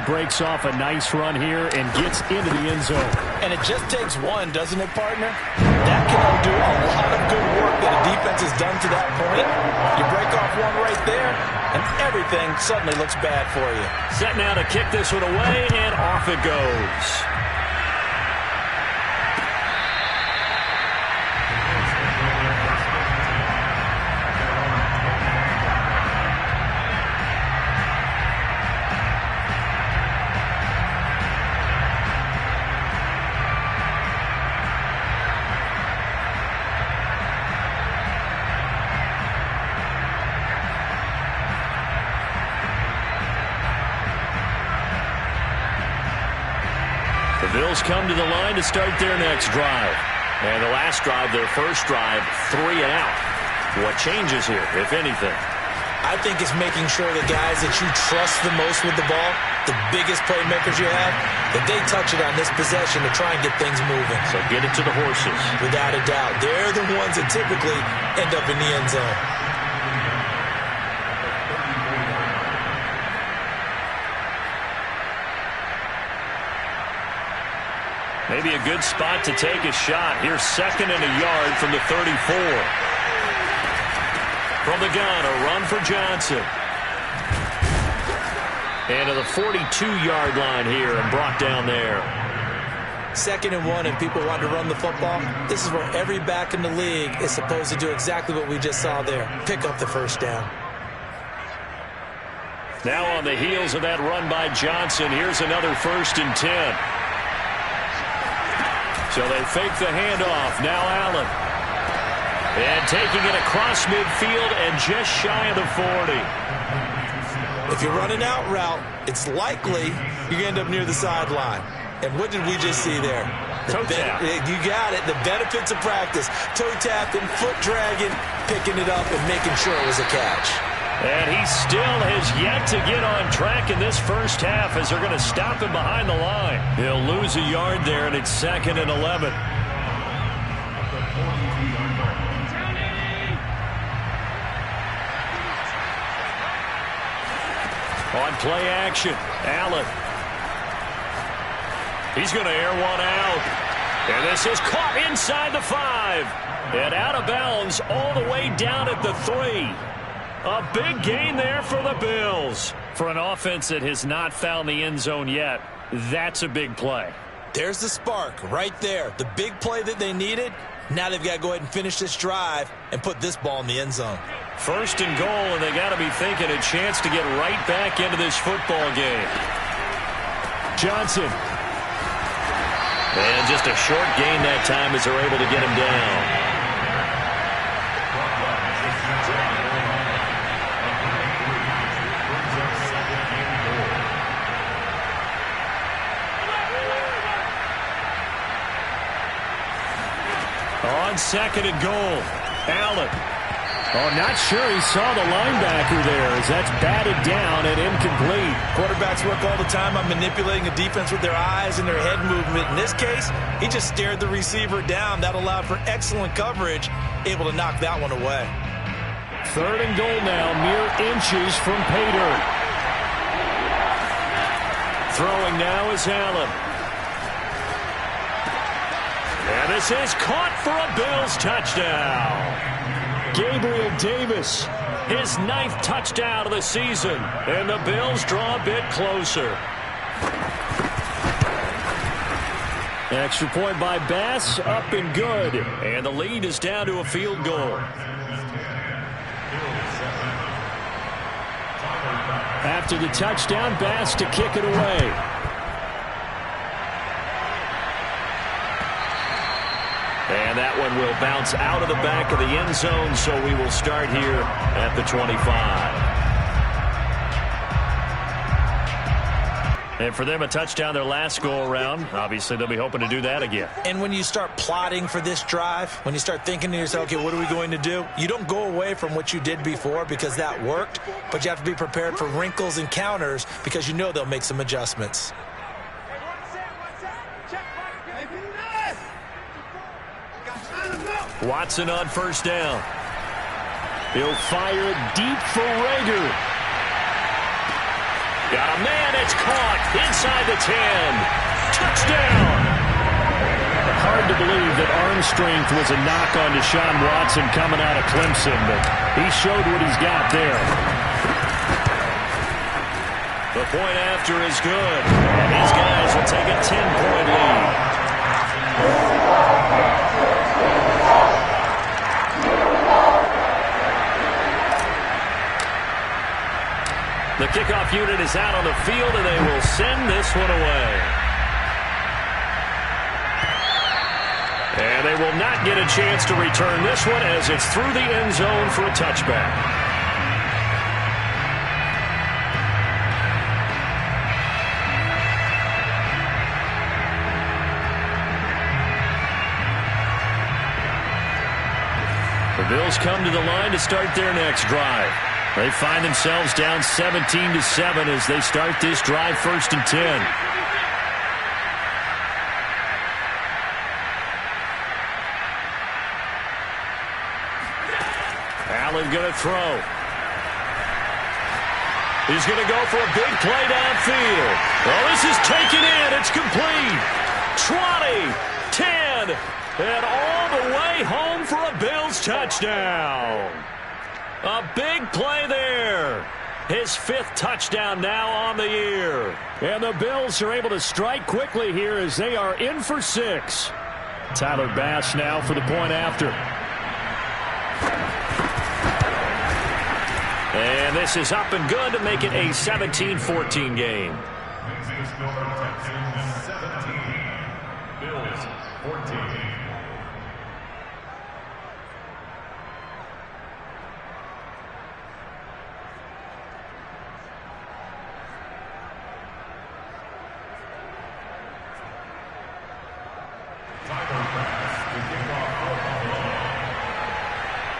breaks off a nice run here and gets into the end zone. And it just takes one, doesn't it, partner? That can undo a lot of good work that a defense has done to that point. You break off one right there, and everything suddenly looks bad for you. Set now to kick this one away, and off it goes. The Bills come to the line to start their next drive. And the last drive, their first drive, 3 and out. What changes here, if anything? I think it's making sure the guys that you trust the most with the ball, the biggest playmakers you have, that they touch it on this possession to try and get things moving. So get it to the horses. Without a doubt. They're the ones that typically end up in the end zone. Maybe a good spot to take a shot. Here's 2nd and a yard from the 34. From the gun, a run for Johnson. And to the 42-yard line here and brought down there. 2nd and 1 and people want to run the football. This is where every back in the league is supposed to do exactly what we just saw there. Pick up the first down. Now on the heels of that run by Johnson, here's another 1st and 10. So they fake the handoff. Now Allen. And taking it across midfield and just shy of the 40. If you run an out route, it's likely you end up near the sideline. And what did we just see there? Toe tap. You got it. The benefits of practice. Toe tapping, foot dragging, picking it up, and making sure it was a catch. And he still has yet to get on track in this first half as they're going to stop him behind the line. He'll lose a yard there, and it's 2nd and 11. On play action, Allen. He's going to air one out. And this is caught inside the 5. And out of bounds all the way down at the 3. A big gain there for the Bills. For an offense that has not found the end zone yet, that's a big play. There's the spark right there. The big play that they needed. Now they've got to go ahead and finish this drive and put this ball in the end zone. 1st and goal, and they got to be thinking a chance to get right back into this football game. Johnson. And just a short gain that time as they're able to get him down. On 2nd and goal, Allen. Oh, not sure he saw the linebacker there as that's batted down and incomplete. Quarterbacks work all the time on manipulating a defense with their eyes and their head movement. In this case, he just stared the receiver down. That allowed for excellent coverage, able to knock that one away. 3rd and goal now, mere inches from pay dirt. Throwing now is Allen. And this is caught for a Bills touchdown. Gabriel Davis, his 9th touchdown of the season. And the Bills draw a bit closer. Extra point by Bass, up and good. And the lead is down to a field goal. After the touchdown, Bass to kick it away. And that one will bounce out of the back of the end zone, so we will start here at the 25. And for them, a touchdown their last go-around. Obviously, they'll be hoping to do that again. And when you start plotting for this drive, when you start thinking to yourself, okay, what are we going to do? You don't go away from what you did before because that worked, but you have to be prepared for wrinkles and counters because you know they'll make some adjustments. Watson on 1st down. He'll fire it deep for Rager. Got a man, it's caught inside the 10. Touchdown! Hard to believe that arm strength was a knock on Deshaun Watson coming out of Clemson, but he showed what he's got there. The point after is good, and these guys will take a 10-point lead. The kickoff unit is out on the field, and they will send this one away. And they will not get a chance to return this one as it's through the end zone for a touchback. The Bills come to the line to start their next drive. They find themselves down 17-7 as they start this drive, 1st and 10. Allen going to throw. He's going to go for a big play downfield. Oh, this is taken in. It's complete. 20, 10, and all the way home for a Bills touchdown. A big play there. His 5th touchdown now on the year. And the Bills are able to strike quickly here as they are in for 6. Tyler Bass now for the point after. And this is up and good to make it a 17-14 game. Bills 14.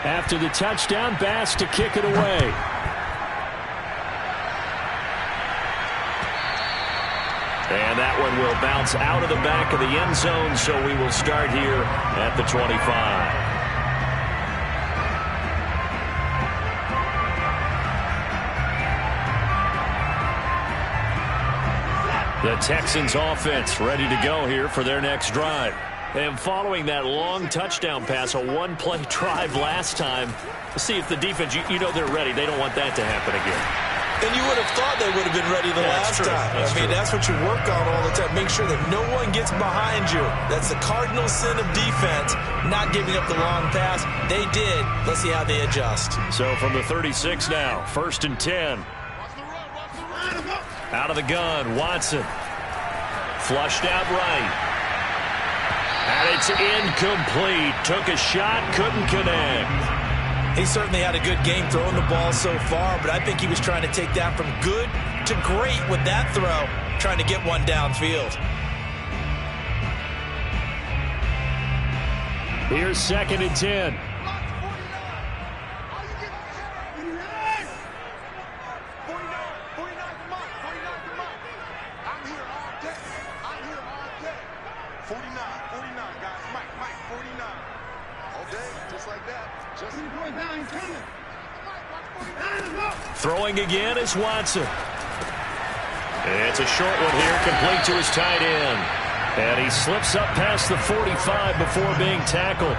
After the touchdown, Bass to kick it away. And that one will bounce out of the back of the end zone, so we will start here at the 25. The Texans offense ready to go here for their next drive. And following that long touchdown pass, a one-play drive last time, see if the defense, you know they're ready. They don't want that to happen again. And you would have thought they would have been ready the last time. That's what you work on all the time. Make sure that no one gets behind you. That's the cardinal sin of defense, not giving up the long pass. They did. Let's see how they adjust. So from the 36 now, 1st and 10. Out of the gun, Watson. Flushed out right. And it's incomplete. Took a shot, couldn't connect. He certainly had a good game throwing the ball so far, but I think he was trying to take that from good to great with that throw, trying to get one downfield. Here's 2nd and 10. Throwing again is Watson. It's a short one here, complete to his tight end. And he slips up past the 45 before being tackled.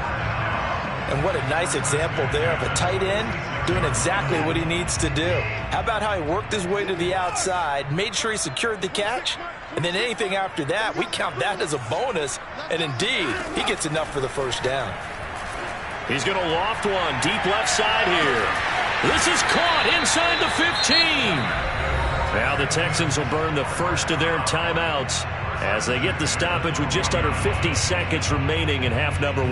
And what a nice example there of a tight end doing exactly what he needs to do. How about how he worked his way to the outside, made sure he secured the catch, and then anything after that, we count that as a bonus. And indeed, he gets enough for the 1st down. He's going to loft one deep left side here. This is caught inside the 15. Now the Texans will burn the first of their timeouts as they get the stoppage with just under 50 seconds remaining in half number 1.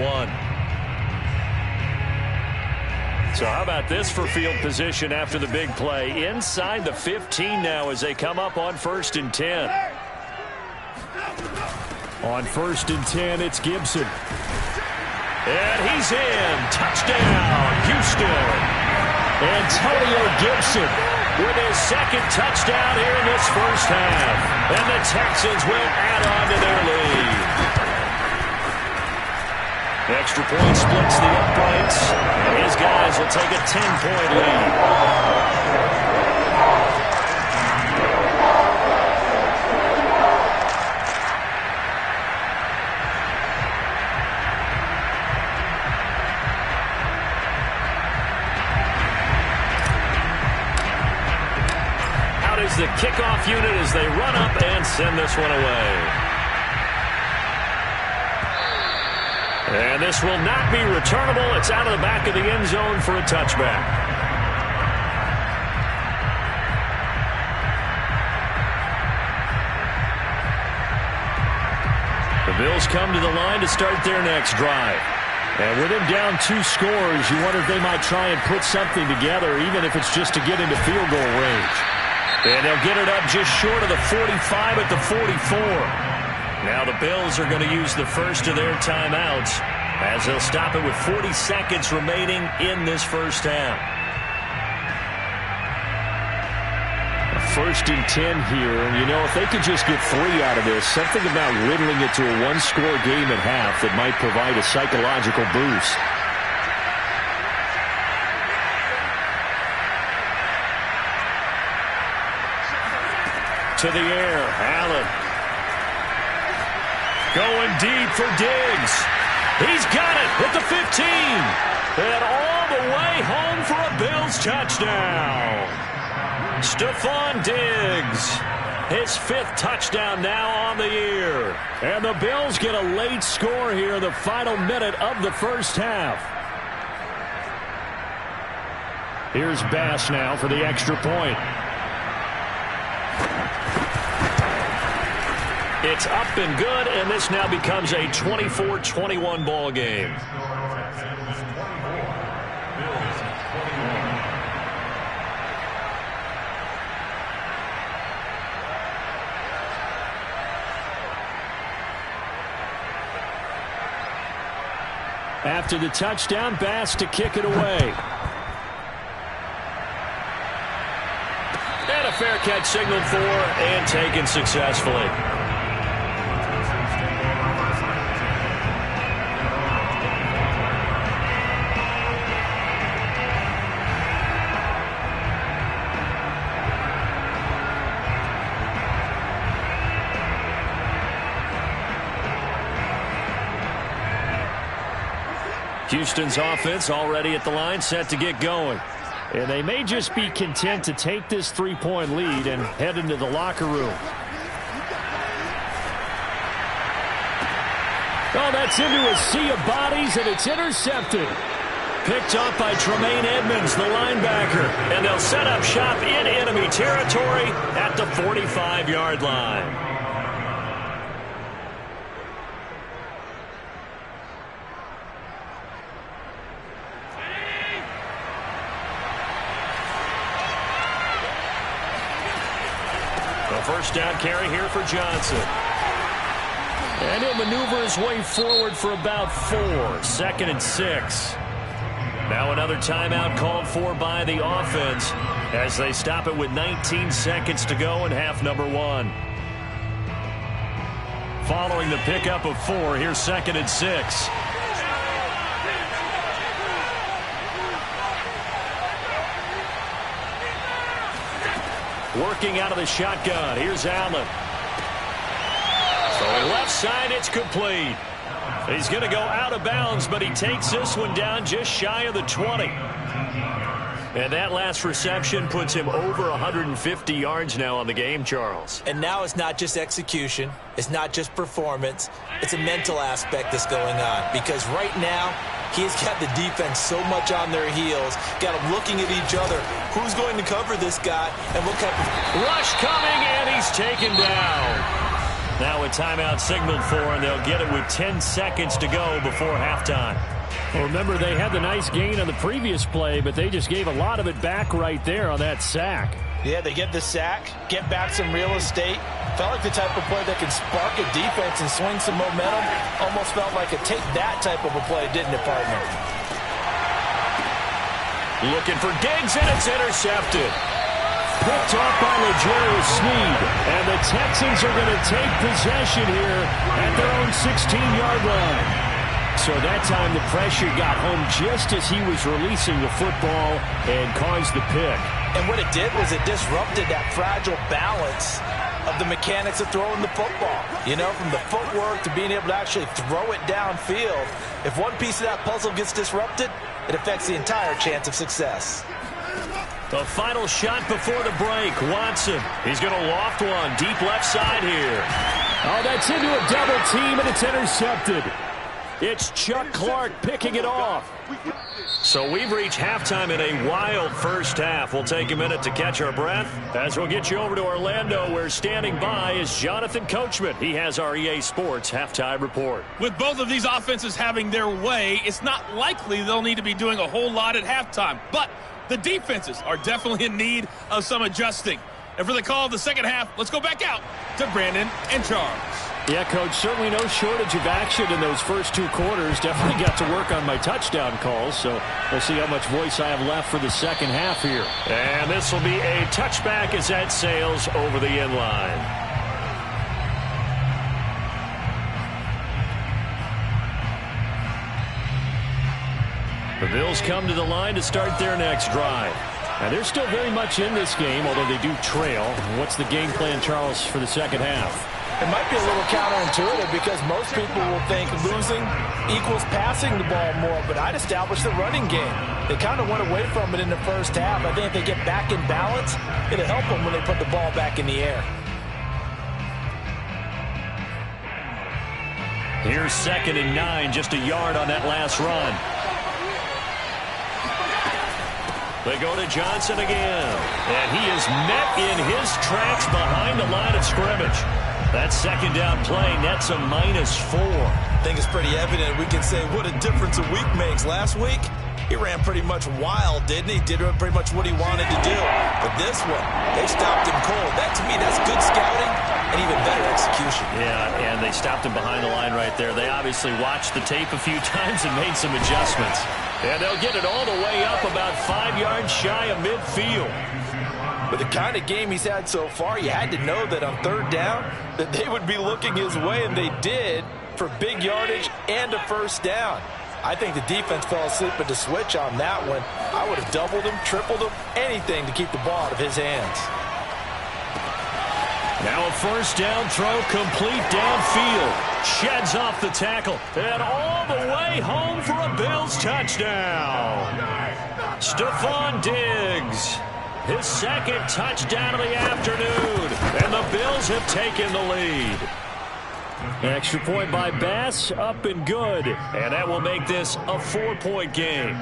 So how about this for field position after the big play? Inside the 15 now as they come up on 1st and 10. On 1st and 10, it's Gibson. And he's in. Touchdown, Houston. Antonio Gibson with his 2nd touchdown here in this 1st half. And the Texans will add on to their lead. Extra point splits the uprights. And his guys will take a 10-point lead. kickoff unit as they run up and send this one away. And this will not be returnable. It's out of the back of the end zone for a touchback. The Bills come to the line to start their next drive. And with him down 2 scores, you wonder if they might try and put something together, even if it's just to get into field goal range. And they'll get it up just short of the 45 at the 44. Now the Bills are going to use the first of their timeouts as they'll stop it with 40 seconds remaining in this first half. First and 10 here, and you know, if they could just get 3 out of this, something about whittling it to a 1-score game at half that might provide a psychological boost. To the air, Allen. Going deep for Diggs. He's got it at the 15. And all the way home for a Bills touchdown. Stephon Diggs, his 5th touchdown now on the year. And the Bills get a late score here in the final minute of the first half. Here's Bass now for the extra point. It's up and good, and this now becomes a 24-21 ball game. After the touchdown, Bass to kick it away. And a fair catch signaled for and taken successfully. Houston's offense already at the line, set to get going. And they may just be content to take this 3-point lead and head into the locker room. Oh, that's into a sea of bodies, and it's intercepted. Picked up by Tremaine Edmonds, the linebacker. And they'll set up shop in enemy territory at the 45-yard line. First down carry here for Johnson. And he'll maneuver his way forward for about 4. 2nd and 6. Now another timeout called for by the offense as they stop it with 19 seconds to go in half number 1. Following the pickup of 4, here's 2nd and 6. Working out of the shotgun. Here's Allen. Throwing left side, it's complete. He's going to go out of bounds, but he takes this one down just shy of the 20. And that last reception puts him over 150 yards now on the game, Charles. And now it's not just execution. It's not just performance. It's a mental aspect that's going on. Because right now, he's got the defense so much on their heels, got them looking at each other. Who's going to cover this guy? And what type of rush coming, and he's taken down. Now a timeout signaled for, and they'll get it with 10 seconds to go before halftime. Well, remember, they had the nice gain on the previous play, but they just gave a lot of it back right there on that sack. Yeah, they get the sack, get back some real estate. Felt like the type of play that can spark a defense and swing some momentum. Almost felt like a take-that type of a play, didn't it, partner? Looking for Diggs, and it's intercepted. Picked off by L'Jarius Sneed. And the Texans are going to take possession here at their own 16-yard line. So that time the pressure got home just as he was releasing the football and caused the pick. And what it did was it disrupted that fragile balance of the mechanics of throwing the football. You know, from the footwork to being able to actually throw it downfield. If one piece of that puzzle gets disrupted, it affects the entire chance of success. The final shot before the break. Watson. He's going to loft one. Deep left side here. Oh, that's into a double team, and it's intercepted. It's Chuck Clark picking it off. So we've reached halftime in a wild first half. We'll take a minute to catch our breath as we'll get you over to Orlando, where standing by is Jonathan Coachman. He has our EA Sports halftime report. With both of these offenses having their way, it's not likely they'll need to be doing a whole lot at halftime. But the defenses are definitely in need of some adjusting. And for the call of the second half, let's go back out to Brandon and Charles. Yeah, Coach, certainly no shortage of action in those first two quarters. Definitely got to work on my touchdown calls, so we'll see how much voice I have left for the second half here. And this will be a touchback as that sails over the end line. The Bills come to the line to start their next drive. And they're still very much in this game, although they do trail. What's the game plan, Charles, for the second half? It might be a little counterintuitive because most people will think losing equals passing the ball more, but I'd establish the running game. They kind of went away from it in the first half. I think if they get back in balance, it'll help them when they put the ball back in the air. Here's 2nd and 9, just a yard on that last run. They go to Johnson again, and he is met in his tracks behind the line of scrimmage. That second down play nets a -4. I think it's pretty evident. We can say what a difference a week makes. Last week, he ran pretty much wild, didn't he? Did pretty much what he wanted to do. But this one, they stopped him cold. That, to me, that's good scouting and even better execution. Yeah, and they stopped him behind the line right there. They obviously watched the tape a few times and made some adjustments. And they'll get it all the way up about 5 yards shy of midfield. With the kind of game he's had so far, you had to know that on third down that they would be looking his way, and they did, for big yardage and a first down. I think the defense fell asleep at the switch on that one. I would have doubled him, tripled him, anything to keep the ball out of his hands. Now a first down throw complete downfield. Sheds off the tackle and all the way home for a Bills touchdown. Stephon Diggs, his second touchdown of the afternoon, and the Bills have taken the lead. An extra point by Bass, up and good. And that will make this a 4-point game.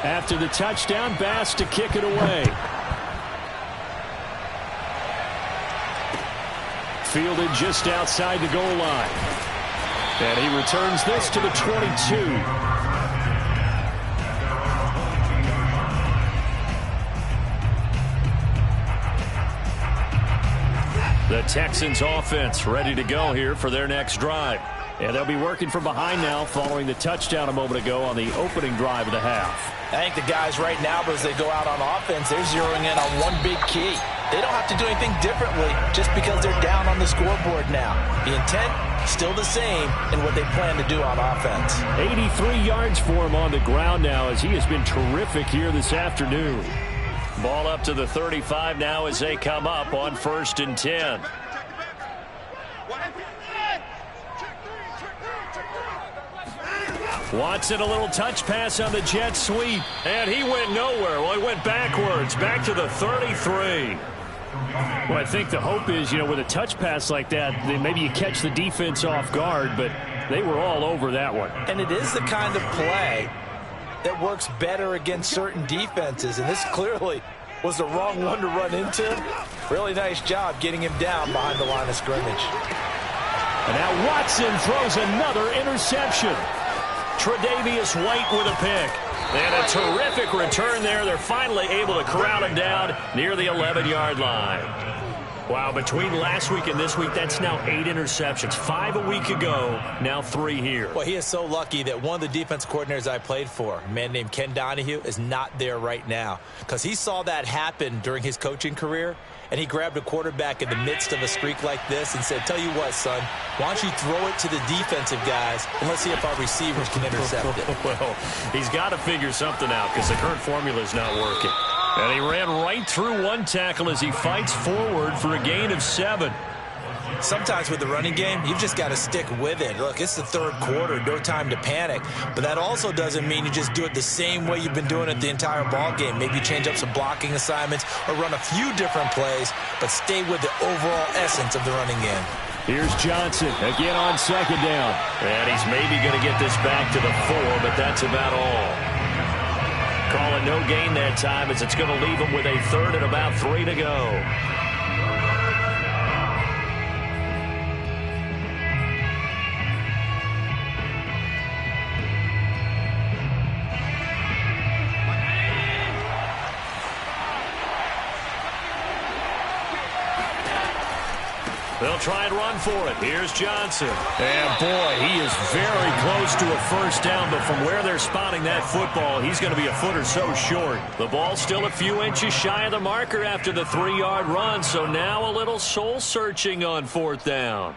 After the touchdown, Bass to kick it away. Fielded just outside the goal line. And he returns this to the 22. The Texans offense ready to go here for their next drive. And they'll be working from behind now following the touchdown a moment ago on the opening drive of the half. I think the guys right now, as they go out on offense, they're zeroing in on one big key. They don't have to do anything differently just because they're down on the scoreboard now. The intent, still the same in what they plan to do on offense. 83 yards for him on the ground now as he has been terrific here this afternoon. Ball up to the 35 now as they come up on 1st and 10. Watson, a little touch pass on the jet sweep, and he went nowhere. Well, he went backwards, back to the 33. Well, I think the hope is, with a touch pass like that, maybe you catch the defense off guard, but they were all over that one. And it is the kind of play that works better against certain defenses, and this clearly was the wrong one to run into. Really nice job getting him down behind the line of scrimmage. And now Watson throws another interception. Tre'Davious White with a pick. And a terrific return there. They're finally able to corral him down near the 11-yard line. Wow, between last week and this week, that's now 8 interceptions. 5 a week ago, now 3 here. Well, he is so lucky that one of the defense coordinators I played for, a man named Ken Donahue, is not there right now. Because he saw that happen during his coaching career, and he grabbed a quarterback in the midst of a streak like this and said, tell you what, son, why don't you throw it to the defensive guys and let's see if our receivers can intercept it. Well, he's got to figure something out because the current formula is not working. And he ran right through one tackle as he fights forward for a gain of 7. Sometimes with the running game, you've just got to stick with it. Look, it's the third quarter, no time to panic. But that also doesn't mean you just do it the same way you've been doing it the entire ball game. Maybe change up some blocking assignments or run a few different plays, but stay with the overall essence of the running game. Here's Johnson again on second down. And he's maybe going to get this back to the 4, but that's about all. Calling no gain that time as it's going to leave him with a third and about 3 to go. They'll try and run for it. Here's Johnson. And, boy, he is very close to a first down, but from where they're spotting that football, he's going to be a foot or so short. The ball's still a few inches shy of the marker after the 3-yard run, so now a little soul-searching on 4th down.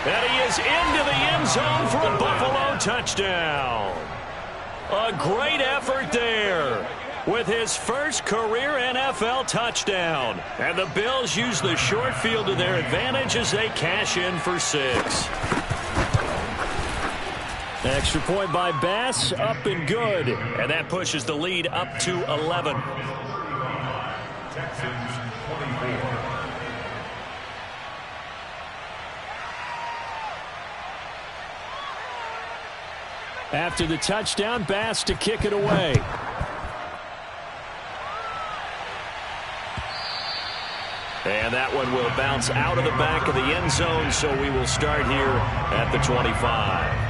And he is into the end zone for a Buffalo touchdown. A great effort there with his first career NFL touchdown. And the Bills use the short field to their advantage as they cash in for 6. Extra point by Bass, up and good. And that pushes the lead up to 11. Texans 24. After the touchdown, Bass to kick it away. And that one will bounce out of the back of the end zone, so we will start here at the 25.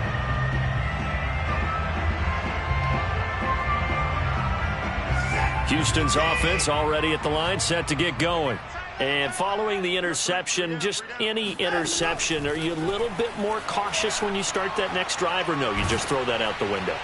Houston's offense already at the line, set to get going. And following the interception, just any interception, are you a little bit more cautious when you start that next drive, or no, you just throw that out the window?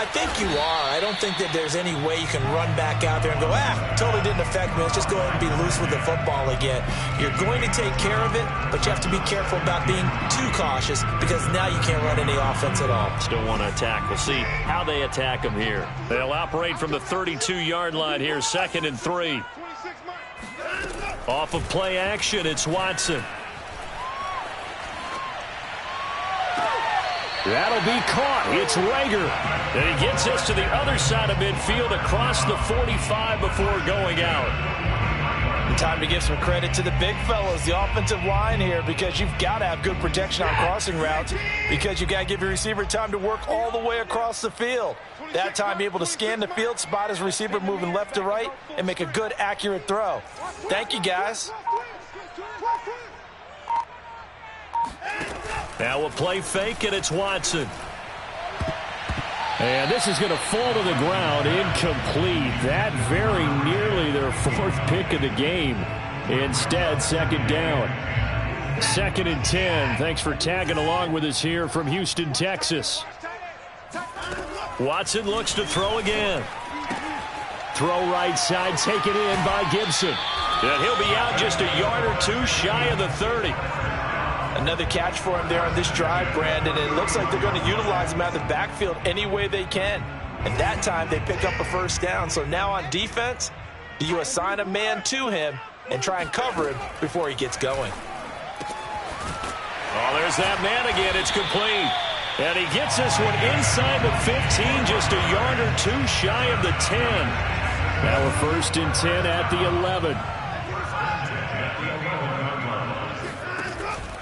I think you are. I don't think that there's any way you can run back out there and go, totally didn't affect me. Let's just go ahead and be loose with the football again. You're going to take care of it, but you have to be careful about being too cautious because now you can't run any offense at all. Still want to attack. We'll see how they attack him here. They'll operate from the 32-yard line here, 2nd and 3. Off of play action, it's Watson. That'll be caught. It's Rager. And he gets us to the other side of midfield across the 45 before going out. Time to give some credit to the big fellas, the offensive line here, because you've got to have good protection on crossing routes because you've got to give your receiver time to work all the way across the field. That time, be able to scan the field, spot his receiver moving left to right, and make a good, accurate throw. Thank you, guys. Now a play fake, and it's Watson. And this is going to fall to the ground, incomplete. That very nearly their 4th pick of the game. Instead, 2nd down. 2nd and 10. Thanks for tagging along with us here from Houston, Texas. Watson looks to throw again. Throw right side, taken in by Gibson. And he'll be out just a yard or two shy of the 30. Another catch for him there on this drive, Brandon. It looks like they're going to utilize him out of the backfield any way they can. And that time, they pick up a first down. So now on defense, do you assign a man to him and try and cover him before he gets going? Oh, there's that man again. It's complete. And he gets this one inside the 15, just a yard or two shy of the 10. Now a 1st and 10 at the 11.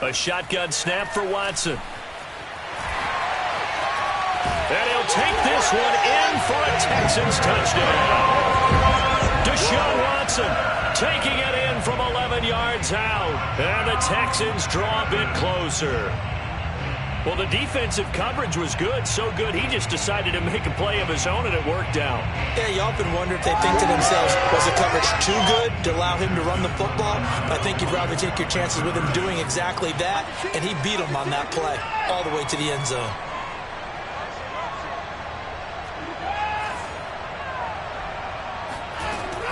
A shotgun snap for Watson. And he'll take this one in for a Texans touchdown. Deshaun Watson taking it in from 11 yards out. And the Texans draw a bit closer. Well, the defensive coverage was good, so good he just decided to make a play of his own, and it worked out. Yeah, you often wonder if they think to themselves, was the coverage too good to allow him to run the football? I think you'd rather take your chances with him doing exactly that, and he beat him on that play all the way to the end zone.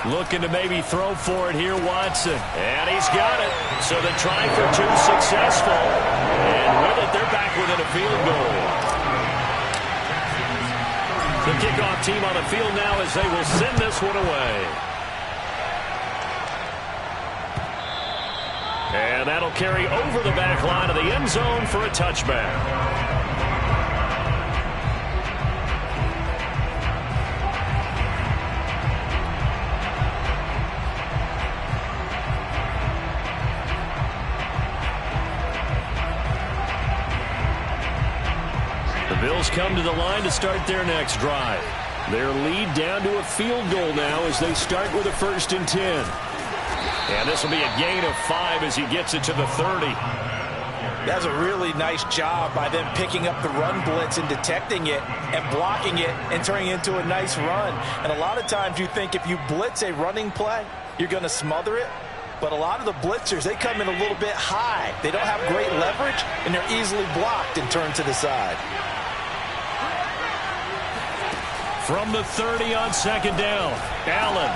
Looking to maybe throw for it here, Watson. And he's got it. So the try for two successful. And with it, they're back within a field goal. The kickoff team on the field now as they will send this one away. And that'll carry over the back line of the end zone for a touchback. Bills come to the line to start their next drive. Their lead down to a field goal now as they start with a 1st and 10. And this will be a gain of 5 as he gets it to the 30. That's a really nice job by them picking up the run blitz and detecting it and blocking it and turning it into a nice run. And a lot of times you think if you blitz a running play, you're going to smother it. But a lot of the blitzers, they come in a little bit high. They don't have great leverage, and they're easily blocked and turned to the side. From the 30 on 2nd down, Allen.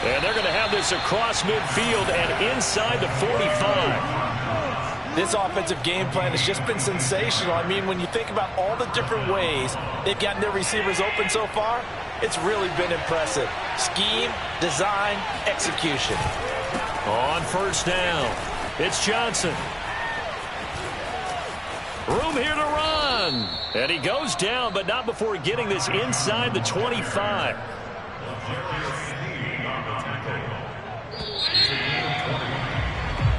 And they're going to have this across midfield and inside the 45. This offensive game plan has just been sensational. I mean, when you think about all the different ways they've gotten their receivers open so far, it's really been impressive. Scheme, design, execution. On 1st down, it's Johnson. Room here to run. And he goes down, but not before getting this inside the 25.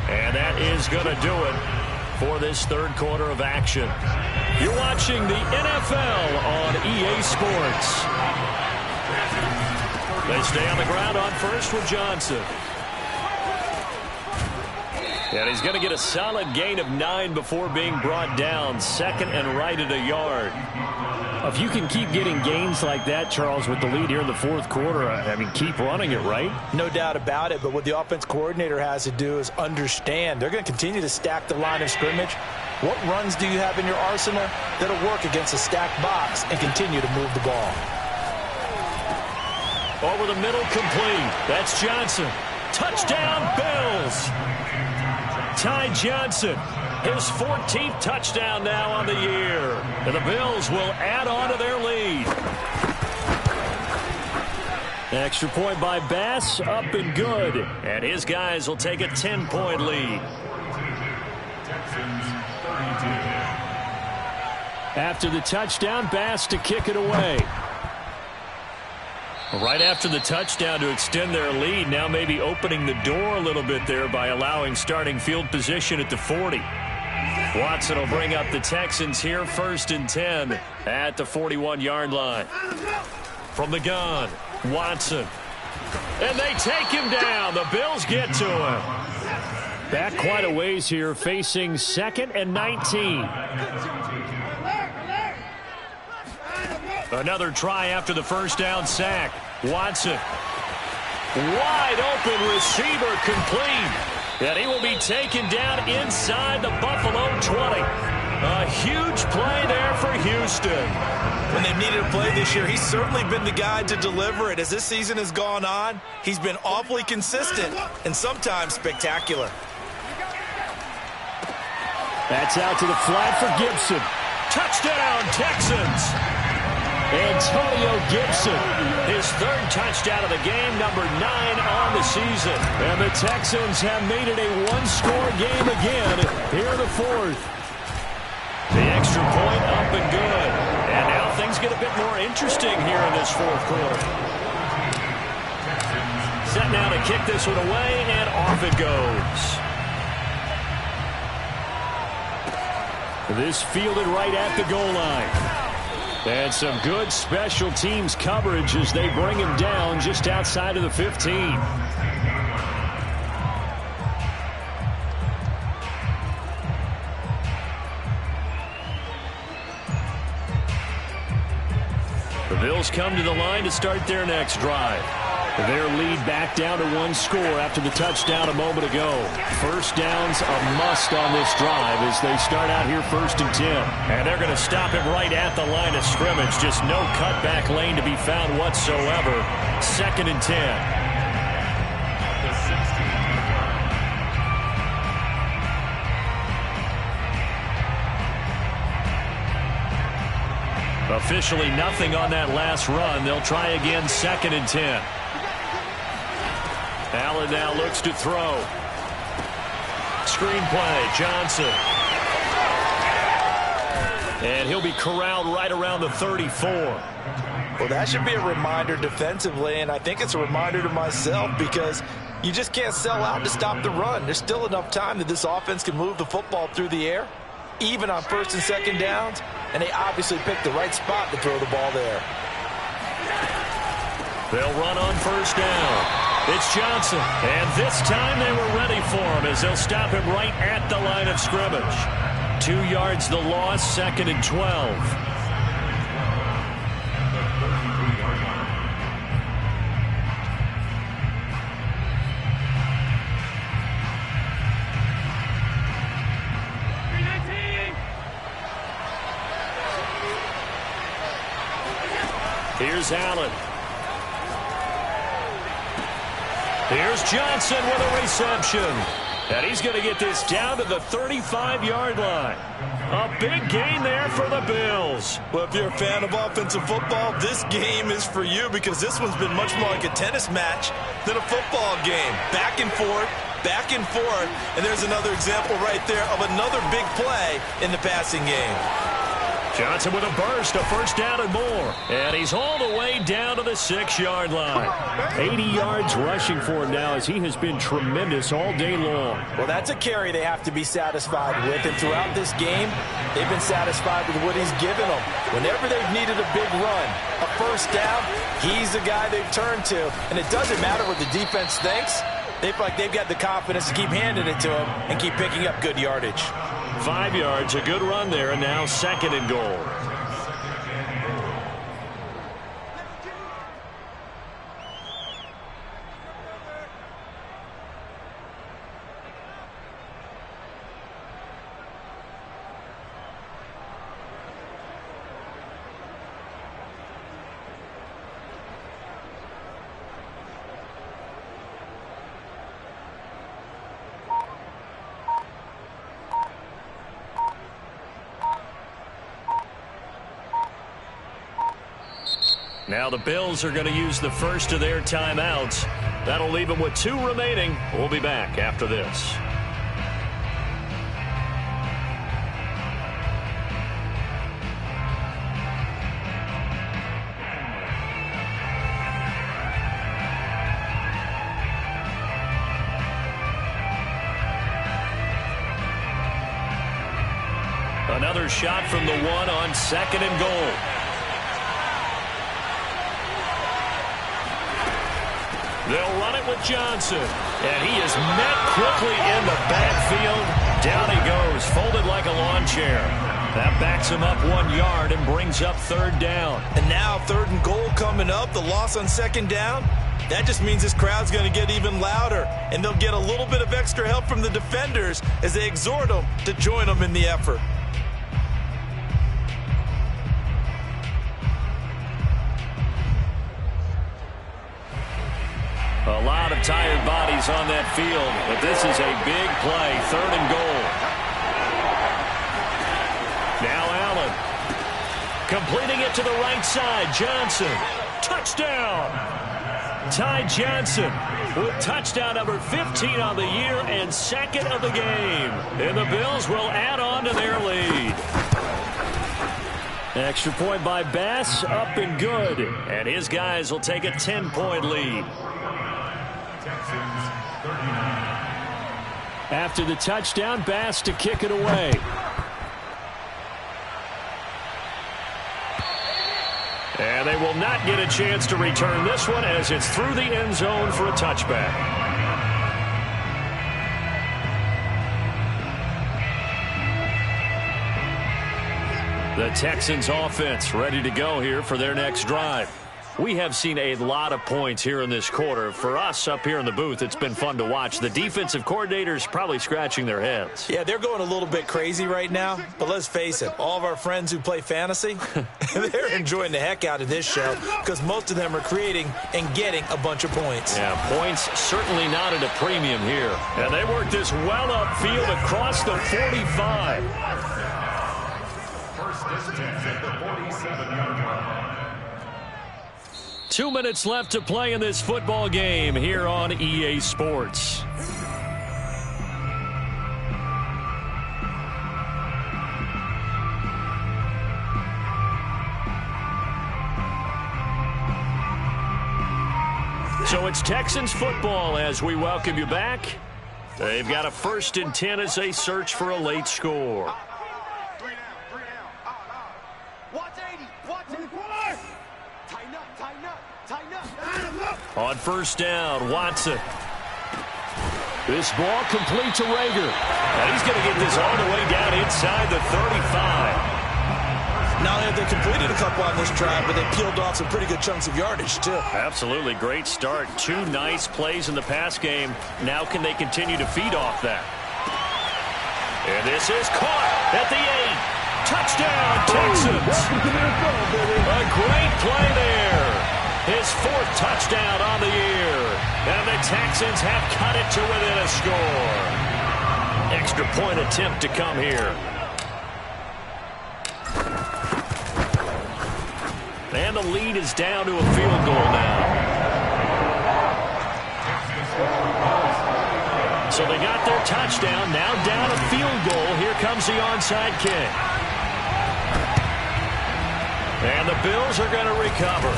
And that is going to do it for this 3rd quarter of action. You're watching the NFL on EA Sports. They stay on the ground on 1st with Johnson. And he's going to get a solid gain of 9 before being brought down. 2nd and right at a yard. If you can keep getting gains like that, Charles, with the lead here in the 4th quarter, I mean, keep running it, right? No doubt about it, but what the offense coordinator has to do is understand. They're going to continue to stack the line of scrimmage. What runs do you have in your arsenal that'll work against a stacked box and continue to move the ball? Over the middle, complete. That's Johnson. Touchdown, Bills. Ty Johnson, his 14th touchdown now on the year. And the Bills will add on to their lead. Extra point by Bass, up and good. And his guys will take a 10-point lead. After the touchdown, Bass to kick it away. Right after the touchdown to extend their lead, now maybe opening the door a little bit there by allowing starting field position at the 40. Watson will bring up the Texans here, 1st and 10 at the 41-yard line. From the gun, Watson. And they take him down. The Bills get to him. Back quite a ways here, facing 2nd and 19. Another try after the 1st down sack. Watson. Wide open receiver complete. And he will be taken down inside the Buffalo 20. A huge play there for Houston. When they've needed a play this year, he's certainly been the guy to deliver it. As this season has gone on, he's been awfully consistent and sometimes spectacular. That's out to the flat for Gibson. Touchdown, Texans. Antonio Gibson, his 3rd touchdown of the game, number 9 on the season. And the Texans have made it a 1-score game again here in the 4th. The extra point up and good. And now things get a bit more interesting here in this 4th quarter. Set now to kick this one away, and off it goes. This fielded right at the goal line. And some good special teams coverage as they bring him down just outside of the 15. Bills come to the line to start their next drive. Their lead back down to one score after the touchdown a moment ago. First down's a must on this drive as they start out here 1st and 10. And they're going to stop him right at the line of scrimmage. Just no cutback lane to be found whatsoever. 2nd and 10. Officially nothing on that last run. They'll try again 2nd and 10. Allen now looks to throw. Screen play, Johnson. And he'll be corralled right around the 34. Well, that should be a reminder defensively, and I think it's a reminder to myself because you just can't sell out to stop the run. There's still enough time that this offense can move the football through the air, even on 1st and 2nd downs, and they obviously picked the right spot to throw the ball there. They'll run on 1st down. It's Johnson, and this time they were ready for him as they'll stop him right at the line of scrimmage. 2 yards the loss, 2nd and 12. Here's Allen. Here's Johnson with a reception. And he's going to get this down to the 35-yard line. A big gain there for the Bills. Well, if you're a fan of offensive football, this game is for you because this one's been much more like a tennis match than a football game. Back and forth, and there's another example right there of another big play in the passing game. Johnson with a burst, a 1st down and more. And he's all the way down to the 6-yard line. 80 yards rushing for him now as he has been tremendous all day long. Well, that's a carry they have to be satisfied with. And throughout this game, they've been satisfied with what he's given them. Whenever they've needed a big run, a 1st down, he's the guy they've turned to. And it doesn't matter what the defense thinks. They feel like they've got the confidence to keep handing it to him and keep picking up good yardage. 5 yards, a good run there, and now 2nd and goal. Now the Bills are going to use the first of their timeouts. That'll leave them with 2 remaining. We'll be back after this. Another shot from the 1 on 2nd and goal. They'll run it with Johnson. And he is met quickly in the backfield. Down he goes, folded like a lawn chair. That backs him up 1 yard and brings up 3rd down. And now 3rd and goal coming up. The loss on 2nd down. That just means this crowd's going to get even louder. And they'll get a little bit of extra help from the defenders as they exhort them to join them in the effort. A lot of tired bodies on that field, but this is a big play, 3rd and goal. Now Allen, completing it to the right side, Johnson, touchdown! Ty Johnson with touchdown number 15 on the year and 2nd of the game. And the Bills will add on to their lead. Extra point by Bass, up and good. And his guys will take a 10-point lead. After the touchdown, Bass to kick it away. And they will not get a chance to return this one as it's through the end zone for a touchback. The Texans offense ready to go here for their next drive. We have seen a lot of points here in this quarter. For us up here in the booth, it's been fun to watch. The defensive coordinators probably scratching their heads. Yeah, they're going a little bit crazy right now. But let's face it, all of our friends who play fantasy, they're enjoying the heck out of this show because most of them are creating and getting a bunch of points. Yeah, points certainly not at a premium here. And they work this well upfield across the 45. First distance at the 47-yard line. 2 minutes left to play in this football game here on EA Sports. So it's Texans football as we welcome you back. They've got a 1st and 10 as they search for a late score. On 1st down, Watson. This ball complete to Rager. And he's going to get this all the way down inside the 35. Not only have they completed a couple on this drive, but they peeled off some pretty good chunks of yardage, too. Absolutely. Great start. 2 nice plays in the pass game. Now can they continue to feed off that? And this is caught at the 8. Touchdown, Texans. A great play there. His 4th touchdown on the year. And the Texans have cut it to within a score. Extra point attempt to come here. And the lead is down to a field goal now. So they got their touchdown. Now down a field goal. Here comes the onside kick. And the Bills are going to recover.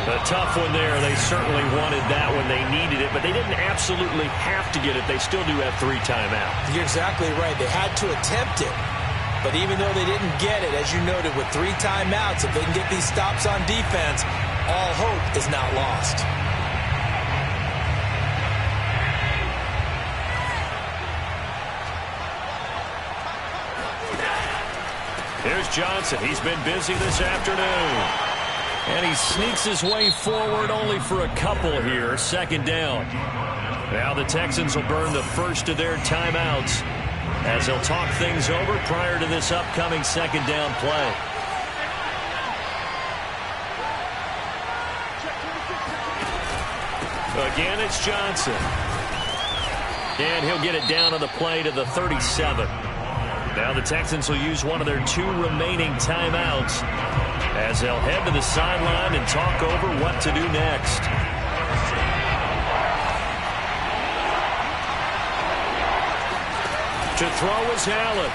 A tough one there. They certainly wanted that when they needed it, but they didn't absolutely have to get it. They still do have 3 timeouts. You're exactly right. They had to attempt it. But even though they didn't get it, as you noted, with 3 timeouts, if they can get these stops on defense, all hope is not lost. Here's Johnson. He's been busy this afternoon. And he sneaks his way forward only for a couple here. 2nd down. Now the Texans will burn the first of their timeouts as they'll talk things over prior to this upcoming 2nd down play. Again, it's Johnson. And he'll get it down on the play to the 37. Now the Texans will use one of their 2 remaining timeouts as they'll head to the sideline and talk over what to do next. To throw is Allen.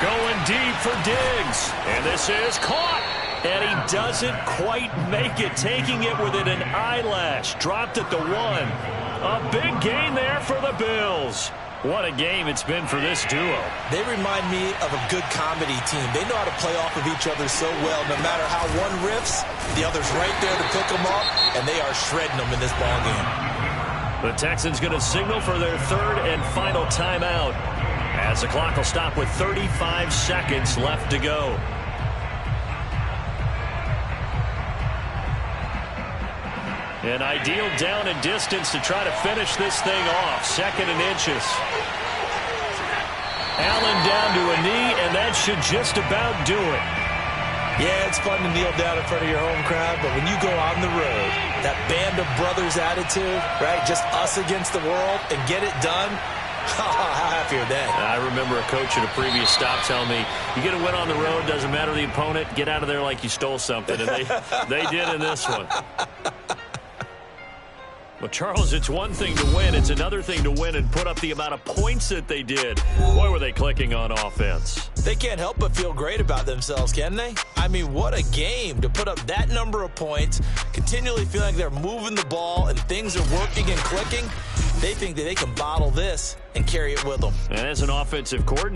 Going deep for Diggs. And this is caught. And he doesn't quite make it, taking it within an eyelash. Dropped at the 1. A big gain there for the Bills. What a game it's been for this duo. They remind me of a good comedy team. They know how to play off of each other so well. No matter how one riffs, the other's right there to pick them up, and they are shredding them in this ballgame. The Texans going to signal for their 3rd and final timeout as the clock will stop with 35 seconds left to go. An ideal down and distance to try to finish this thing off. 2nd and inches. Allen down to a knee, and that should just about do it. Yeah, it's fun to kneel down in front of your home crowd, but when you go on the road, that band of brothers attitude, right, just us against the world, and get it done, how happy are they? I remember a coach at a previous stop telling me, you get a win on the road, doesn't matter the opponent, get out of there like you stole something, and they did in this one. Well, Charles, it's one thing to win. It's another thing to win and put up the amount of points that they did. Boy, were they clicking on offense. They can't help but feel great about themselves, can they? I mean, what a game to put up that number of points, continually feeling like they're moving the ball and things are working and clicking. They think that they can bottle this and carry it with them. And as an offensive coordinator,